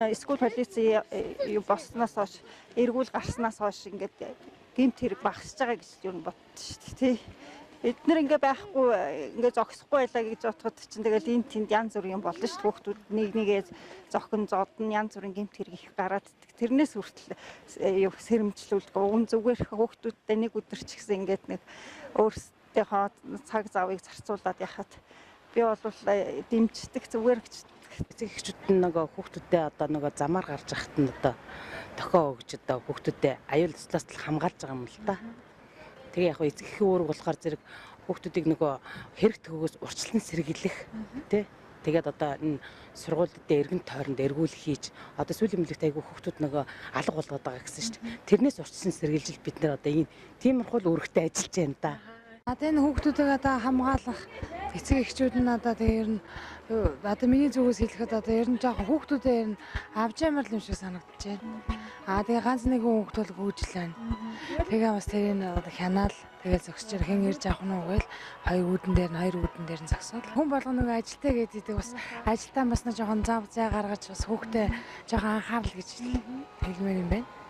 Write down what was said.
Эсвэл полиц юу болсноос хойш эргүүл гарснаас хойш ингээд гэмт хэрэг багасж байгаа гэж юу бодчих шүү дээ тий. Эднэр ингээ байхгүй ингээ зогсохгүй байлаа гэж бодоход чинь тэгэл энэ тэнд янз бүрийн юм болно шүү дээ. Хүүхдүүд нэг нэгээ зохин зодон янз бүрийн гэмт хэрэг их гараад тэрнээс хүртэл юу сэрэмжлүүлдэг. Уг нь зүгээр хүүхдүүдтэй нэг өдөр ч гэсэн ингээд нэг өөрсдийнхөө цаг завыг зарцуулаад яхад би бол дэмждэг зүгээр гэж Эцэгчүүд нөгөө хүүхдүүдээ одоо нөгөө замаар гарч ахт нь одоо дохио өгч одоо хүүхдүүдээ аюул туслаас хамгаалж байгаа юм л да. Тэгээ яг эцэгхийн үүрэг болохоор зэрэг хүүхдүүдийг нөгөө хэрэг төгөөс урьдчилан сэргийлэх тий. Тэгээд одоо энэ сургуулиуд дээр эргэн тойронд эргүүл хийж одоо сүүлийн мөлөгт айгүй хүүхдүүд нөгөө алга болгоод байгаа гэсэн шүү дээ. Тэрнээс урьдчилан сэргийлж бид нэр одоо энэ тиймэрхүү үүрэгтэй ажиллаж байна да. Энэ хүүхдүүдийг одоо хамгаалах эцэг эхчүүд нь одоо тэр нь одоо миний зүгээс хэлэхэд одоо ер нь жоохон хүүхдүүдээ ер нь авч ямар юм шиг санагдаж байна. Тэгээ ганц нэгэн хүүхд бол гүйжил байна. Тэгээ бас тэрийг одоо хянаал тэгээ зогсож хэн ирж авах нь үгээл хоёр үүдэн дээр нь зогсоод хүн болгоно нэг ажилтаа гэдэг бас ажилтаа бас нэг жоохон зав зай гаргаж бас хүүхдээ жоохон анхаарал гэж хэлмээр юм байна.